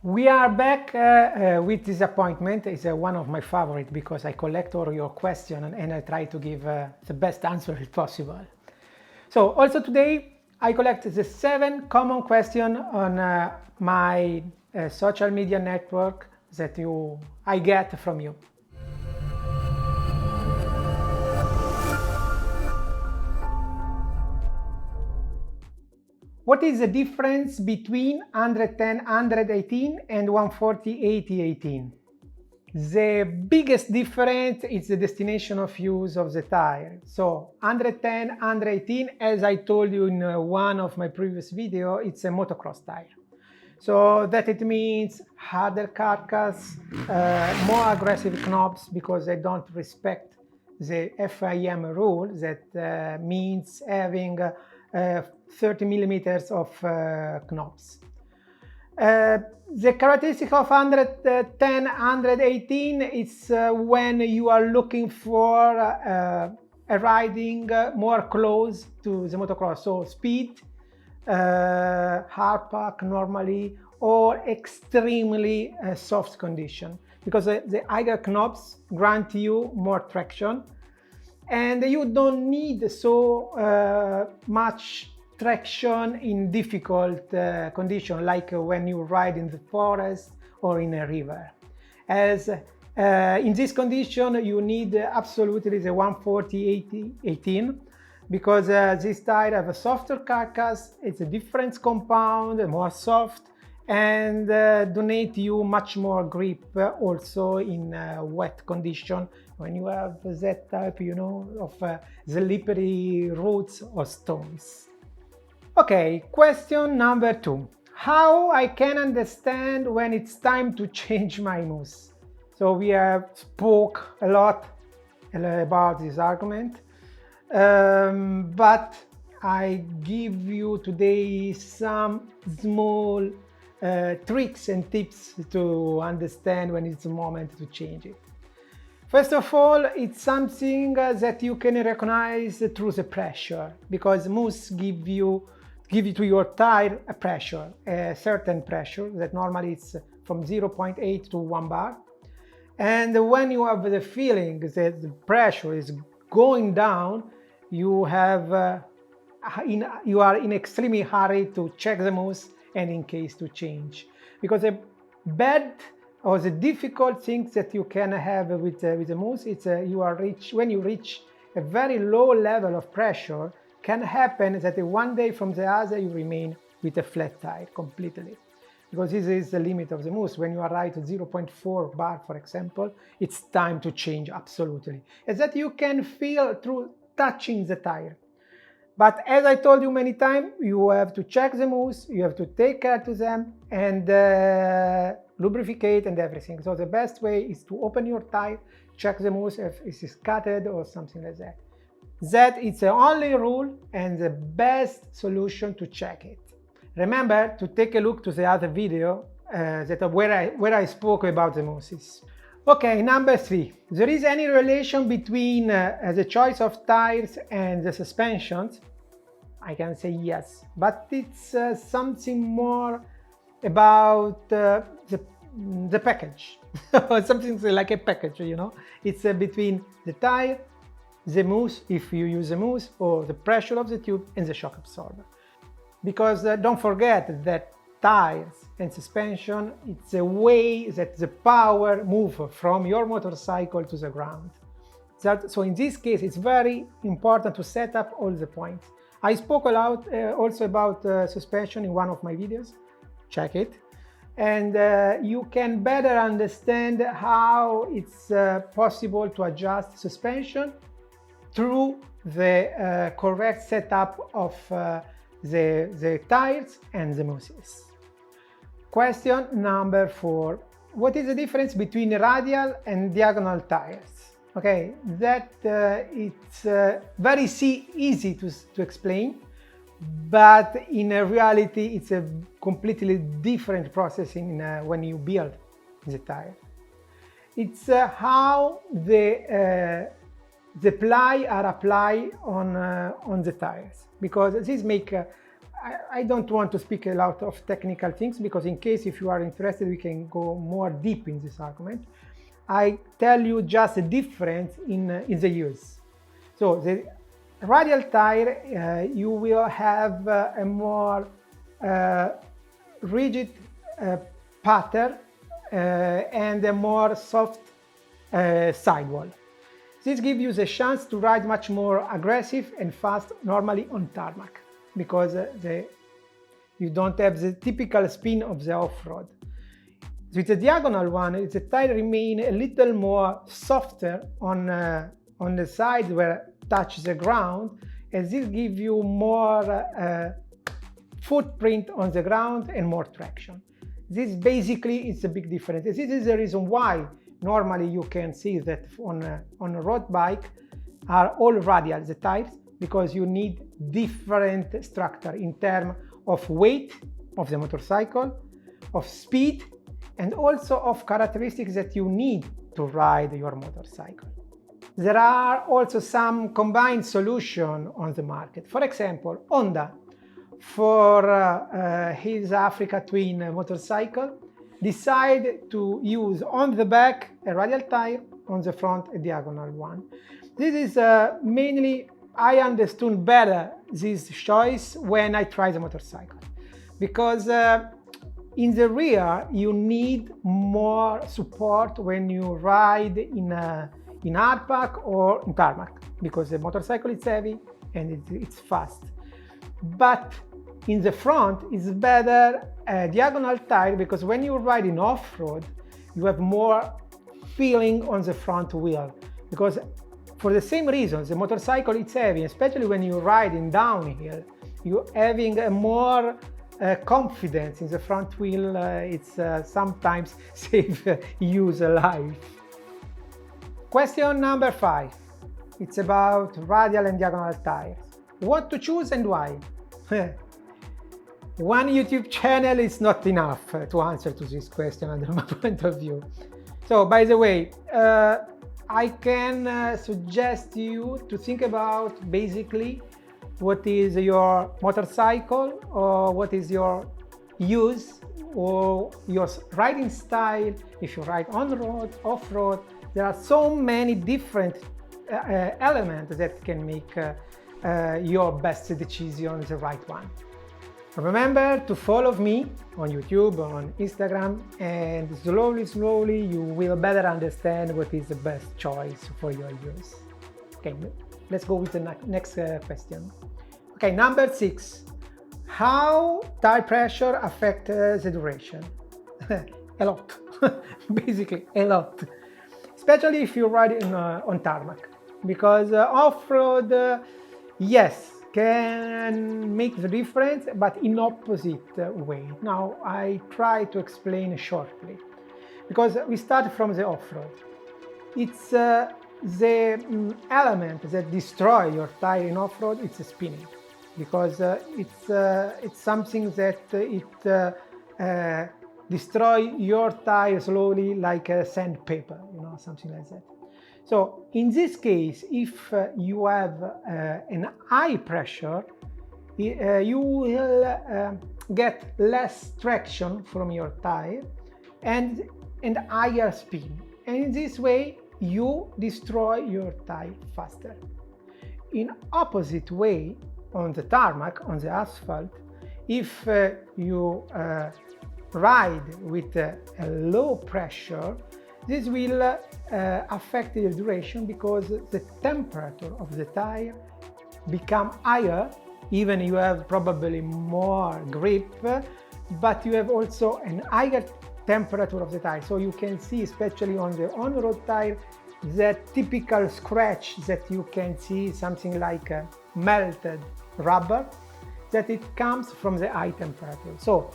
We are back with disappointment. It's one of my favorites because I collect all your questions and I try to give the best answer possible. So also today I collect the 7 common questions on my social media network that I get from you. What is the difference between 110, 118 and 140, 80, 18? The biggest difference is the destination of use of the tire. So 110, 118, as I told you in one of my previous videos, it's a motocross tire. So that it means harder carcass, more aggressive knobs because they don't respect the FIM rule. That means having 30 millimeters of knobs. The characteristic of 110, 118 is when you are looking for a riding more close to the motocross, so speed, hard pack normally, or extremely soft condition, because the higher knobs grant you more traction and you don't need so much traction in difficult conditions like when you ride in the forest or in a river. As in this condition you need absolutely the 140, 80, 18 because this tire have a softer carcass, it's a different compound, more soft, and donate you much more grip also in wet condition when you have that type, of slippery roots or stones. Okay, question number 2. How I can understand when it's time to change my mousse? So we have spoke a lot about this argument, but I give you today some small tricks and tips to understand when it's the moment to change it. First of all, it's something that you can recognize through the pressure, because mousse give you to your tire a pressure, a certain pressure that normally it's from 0.8 to 1 bar. And when you have the feeling that the pressure is going down, you are in extremely hurry to check the mousse and in case to change, because the bad or the difficult things that you can have with the mousse, it's when you reach a very low level of pressure, can happen that one day from the other you remain with a flat tire completely, because this is the limit of the mousse. When you arrive to 0.4 bar, for example, it's time to change absolutely, as that you can feel through touching the tire. But as I told you many times, you have to check the mousse, you have to take care to them and lubricate and everything. So the best way is to open your tire, check the mousse if it is cutted or something like that. That is the only rule and the best solution to check it. Remember to take a look to the other video where I spoke about the mousses. Okay, number 3. There is any relation between the choice of tires and the suspensions? I can say yes, but it's something more about the package, something like a package, It's between the tire, the mousse, if you use the mousse, or the pressure of the tube and the shock absorber. Because don't forget that tires and suspension, it's a way that the power moves from your motorcycle to the ground. So in this case, it's very important to set up all the points. I spoke a lot also about suspension in one of my videos. Check it. And you can better understand how it's possible to adjust suspension through the correct setup of the tires and the mousses. Question number 4. What is the difference between radial and diagonal tires? Okay, that it's very easy to explain, but in reality it's a completely different process when you build the tire. It's how the ply are applied on the tires, because this make I don't want to speak a lot of technical things because in case if you are interested, we can go more deep in this argument. I tell you just the difference in the use. So the radial tire, you will have a more rigid pattern and a more soft sidewall. This gives you the chance to ride much more aggressive and fast normally on tarmac because you don't have the typical spin of the off-road. With the diagonal one, the tire remain a little more softer on the side where it touches the ground, and this gives you more footprint on the ground and more traction. This basically is a big difference. This is the reason why normally you can see that on a road bike are all radial, the tires, because you need different structure in terms of weight of the motorcycle, of speed, and also of characteristics that you need to ride your motorcycle. There are also some combined solutions on the market. For example, Honda, for his Africa Twin motorcycle, decide to use on the back a radial tire, on the front a diagonal one. This is mainly, I understood better this choice when I tried the motorcycle, because in the rear you need more support when you ride in hardpack or in tarmac, because the motorcycle is heavy and it's fast. But in the front it's better a diagonal tire, because when you ride in off-road you have more feeling on the front wheel, because for the same reasons the motorcycle is heavy, especially when you ride in downhill, you're having a more confidence in the front wheel. It's sometimes save use a life. Question number 5. It's about radial and diagonal tires. What to choose and why? One YouTube channel is not enough to answer to this question under my point of view. So, by the way, I can suggest you to think about basically what is your motorcycle, or what is your use, or your riding style. If you ride on road, off road, there are so many different elements that can make your best decision the right one. Remember to follow me on YouTube, on Instagram, and slowly you will better understand what is the best choice for your use. Okay, let's go with the next question. Okay, number 6. How tire pressure affects the duration? A lot, basically a lot. Especially if you ride on tarmac, because off-road, yes, can make the difference, but in opposite way. Now I try to explain shortly, because we start from the off-road. It's the element that destroy your tire in off-road. It's spinning, because it's something that it destroy your tire slowly, like sandpaper, something like that. So in this case, if you have an high pressure, you will get less traction from your tire and higher speed. And in this way, you destroy your tire faster. In opposite way, on the tarmac, on the asphalt, if you ride with a low pressure, this will affect the duration, because the temperature of the tire become higher. Even you have probably more grip, but you have also an higher temperature of the tire. So you can see, especially on the on-road tire, that typical scratch that you can see, something like melted rubber, that it comes from the high temperature. So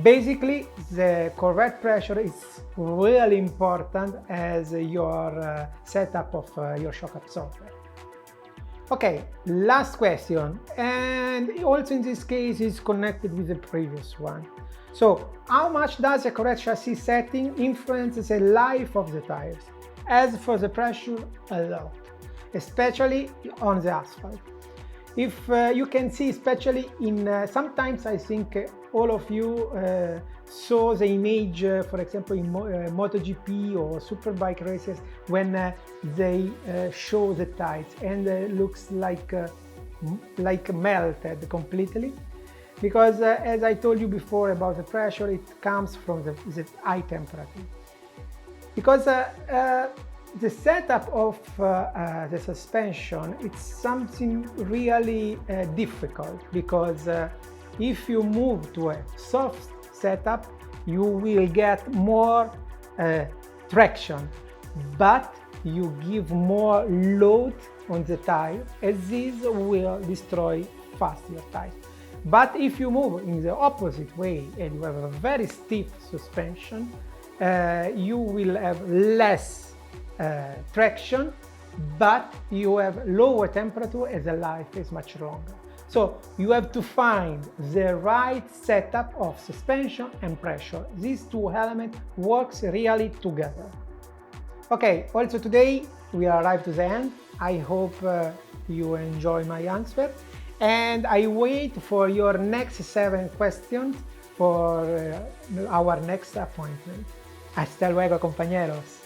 basically, the correct pressure is really important as your setup of your shock absorber. Okay, last question, and also in this case is connected with the previous one. So, how much does the correct chassis setting influence the life of the tires? As for the pressure, a lot, especially on the asphalt. If you can see, especially in sometimes I think all of you saw the image, for example, in MotoGP or Superbike races when they show the tires and looks like melted completely. Because as I told you before about the pressure, it comes from the high temperature. Because the setup of the suspension, it's something really difficult, because if you move to a soft setup, you will get more traction, but you give more load on the tire, as this will destroy fast your tire. But if you move in the opposite way and you have a very stiff suspension, you will have less traction, but you have lower temperature as the life is much longer. So you have to find the right setup of suspension and pressure. These two elements works really together. Okay, also today we arrived to the end. I hope you enjoy my answer, and I wait for your next 7 questions for our next appointment. Hasta luego, compañeros.